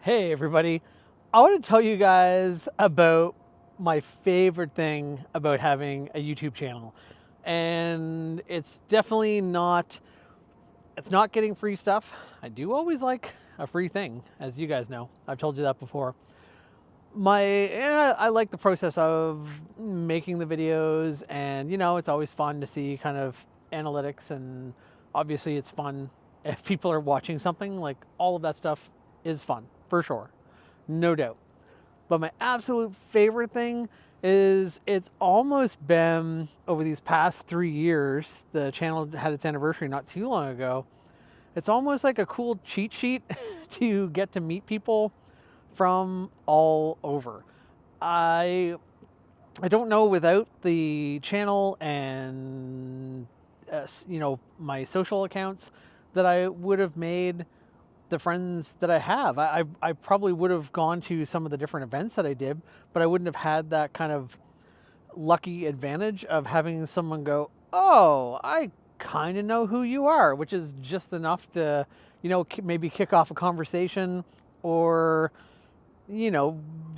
Hey everybody, I want to tell you guys about my favorite thing about having a YouTube channel. And it's definitely not getting free stuff. I do always like a free thing, as you guys know. I've told you that before. I like the process of making the videos, and it's always fun to see kind of analytics, and obviously it's fun if people are watching something. Like, all of that stuff is fun for sure, no doubt. But my absolute favorite thing is, it's almost been over these past 3 years. The channel had its anniversary not too long ago. It's almost like a cool cheat sheet to get to meet people from all over. I don't know, without the channel and my social accounts, that I would have made the friends that I have. I probably would have gone to some of the different events that I did, but I wouldn't have had that kind of lucky advantage of having someone go, "Oh, I kind of know who you are," which is just enough to, maybe kick off a conversation, or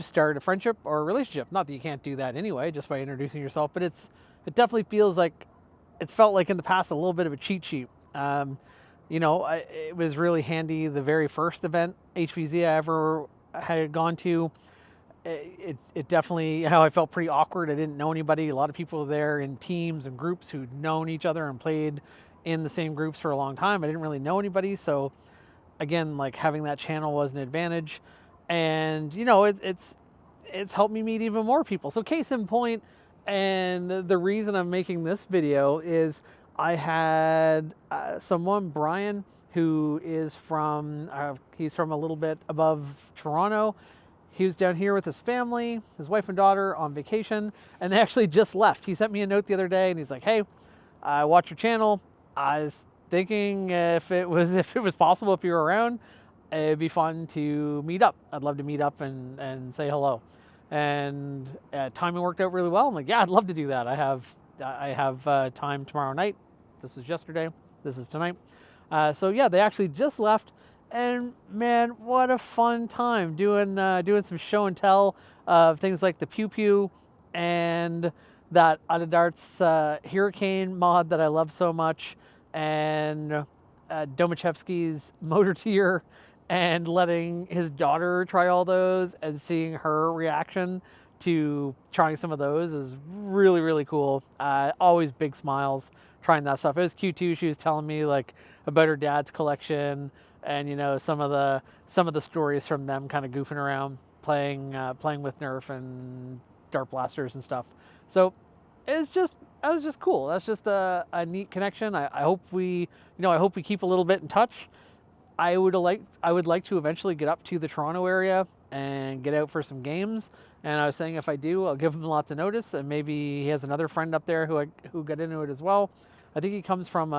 start a friendship or a relationship. Not that you can't do that anyway, just by introducing yourself, but it definitely feels like, it's felt like in the past a little bit of a cheat sheet. It was really handy. The very first event, HVZ, I ever had gone to, it definitely, I felt pretty awkward. I didn't know anybody. A lot of people were there in teams and groups who'd known each other and played in the same groups for a long time. I didn't really know anybody. So again, like, having that channel was an advantage. And it's helped me meet even more people. So case in point, and the reason I'm making this video is, I had someone, Brian, who is from he's from a little bit above Toronto. He was down here with his family, his wife and daughter, on vacation, and they actually just left. He sent me a note the other day, and he's like, "Hey, I watched your channel. I was thinking if it was possible, if you were around, it'd be fun to meet up. I'd love to meet up and say hello." And timing worked out really well. I'm like, "Yeah, I'd love to do that. I have time tomorrow night." This is yesterday. This is tonight. So yeah, they actually just left, and man, what a fun time doing some show and tell of things like the Pew Pew and that Out of Darts Hurricane mod that I love so much, and Domachevsky's Motor Tier, and letting his daughter try all those and seeing her reaction to trying some of those is really, really cool. Always big smiles trying that stuff. It was cute too. She was telling me like about her dad's collection, and some of the stories from them kind of goofing around, playing with Nerf and dart blasters and stuff. So that was just cool. That's just a neat connection. I hope we keep a little bit in touch. I would like to eventually get up to the Toronto area and get out for some games. And I was saying, if I do, I'll give him lots of notice, and maybe he has another friend up there who got into it as well. I think he comes from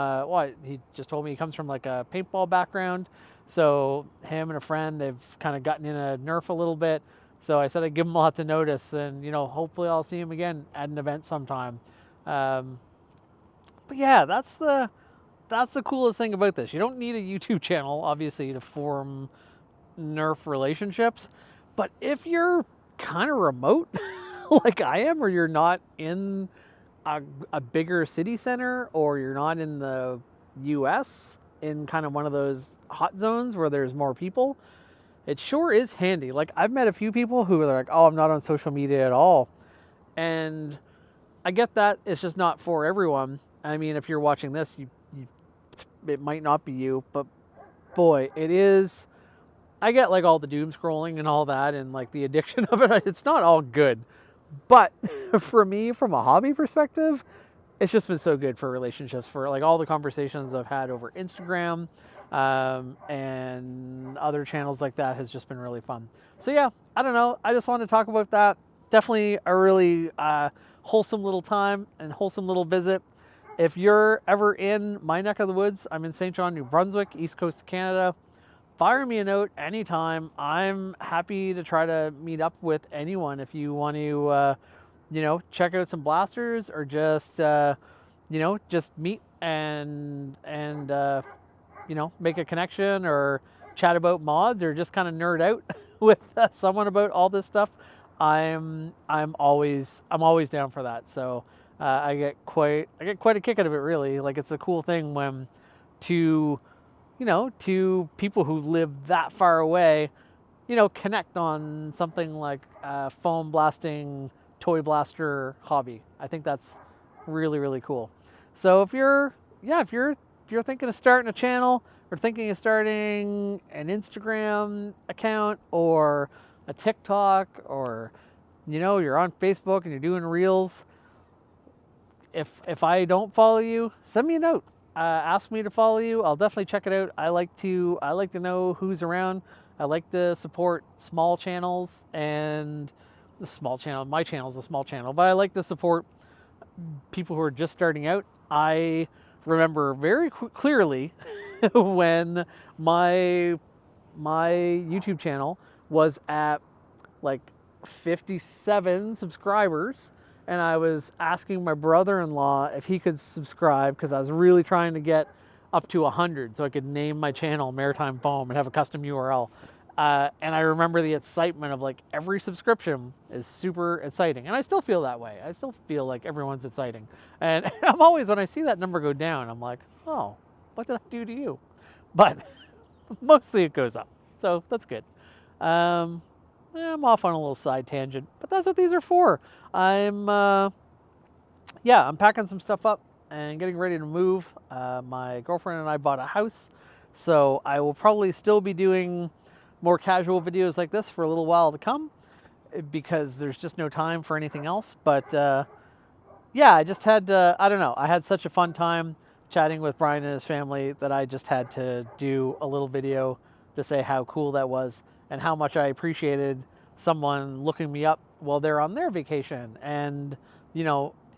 he just told me he comes from like a paintball background. So him and a friend, they've kind of gotten into Nerf a little bit. So I said I'd give him lots of notice, and hopefully I'll see him again at an event sometime. But yeah, that's the coolest thing about this. You don't need a YouTube channel, obviously, to form Nerf relationships. But if you're kind of remote, like I am, or you're not in a bigger city center, or you're not in the US in kind of one of those hot zones where there's more people, it sure is handy. Like, I've met a few people who are like, "Oh, I'm not on social media at all." And I get that it's just not for everyone. I mean, if you're watching this, it might not be you, but boy, it is. I get like all the doom scrolling and all that, and like the addiction of it. It's not all good, but for me, from a hobby perspective, it's just been so good for relationships. For like all the conversations I've had over Instagram and other channels like that has just been really fun. So yeah, I don't know. I just want to talk about that. Definitely a really wholesome little time and wholesome little visit. If you're ever in my neck of the woods, I'm in St. John, New Brunswick, east coast of Canada. Fire me a note anytime. I'm happy to try to meet up with anyone. If you want to, check out some blasters, or just, just meet and make a connection, or chat about mods or just kind of nerd out with someone about all this stuff, I'm always down for that. So I get quite a kick out of it, really. Like, it's a cool thing when two people who live that far away, connect on something like a foam blasting toy blaster hobby. I think that's really, really cool. So if you're thinking of starting a channel or thinking of starting an Instagram account or a TikTok, or you're on Facebook and you're doing reels, if I don't follow you, send me a note. Ask me to follow you. I'll definitely check it out. I like to know who's around. I like to support small channels, and my channel is a small channel, but I like to support people who are just starting out. I remember very clearly when my YouTube channel was at like 57 subscribers, and I was asking my brother-in-law if he could subscribe because I was really trying to get up to 100 so I could name my channel Maritime Foam and have a custom URL. And I remember the excitement of like every subscription is super exciting. And I still feel that way. I still feel like everyone's exciting. And I'm always, when I see that number go down, I'm like, oh, what did I do to you? But mostly it goes up. So that's good. I'm off on a little side tangent, but that's what these are for. I'm packing some stuff up and getting ready to move. My girlfriend and I bought a house, so I will probably still be doing more casual videos like this for a little while to come because there's just no time for anything else. But I just had to, I don't know, I had such a fun time chatting with Brian and his family that I just had to do a little video to say how cool that was and how much I appreciated someone looking me up while they're on their vacation and,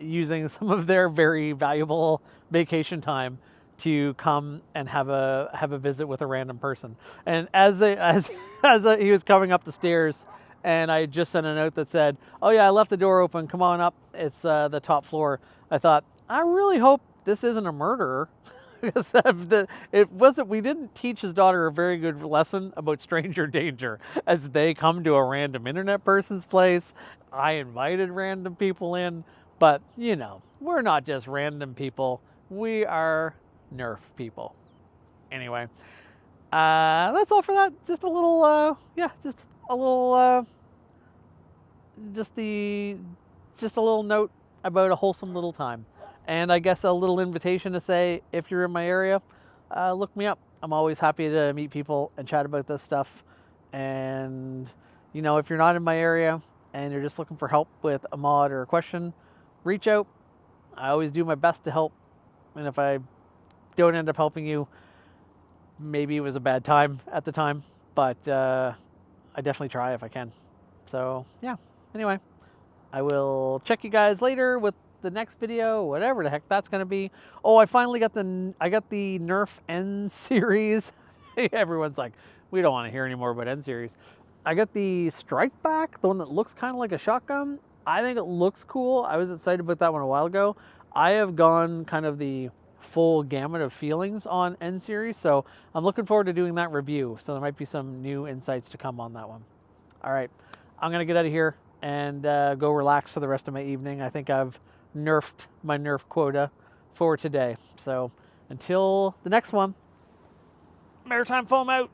using some of their very valuable vacation time to come and have a visit with a random person. And as he was coming up the stairs, and I just sent a note that said, "Oh yeah, I left the door open. Come on up. It's the top floor." I thought, I really hope this isn't a murderer. Because we didn't teach his daughter a very good lesson about stranger danger as they come to a random internet person's place. I invited random people in, but we're not just random people. We are Nerf people. Anyway, that's all for that. Just a little, just a little note about a wholesome little time. And I guess a little invitation to say, if you're in my area, look me up. I'm always happy to meet people and chat about this stuff. And, if you're not in my area and you're just looking for help with a mod or a question, reach out. I always do my best to help. And if I don't end up helping you, maybe it was a bad time at the time. But I definitely try if I can. So, yeah. Anyway, I will check you guys later with the next video, whatever the heck that's going to be. Oh, I finally got the Nerf N series. Everyone's like, we don't want to hear any more about N series. I got the Strike Back, the one that looks kind of like a shotgun. I think it looks cool. I was excited about that one a while ago. I have gone kind of the full gamut of feelings on N series, so I'm looking forward to doing that review. So there might be some new insights to come on that one. All right, I'm going to get out of here and go relax for the rest of my evening. I think I've nerfed my Nerf quota for today. So until the next one, Maritime Foam out.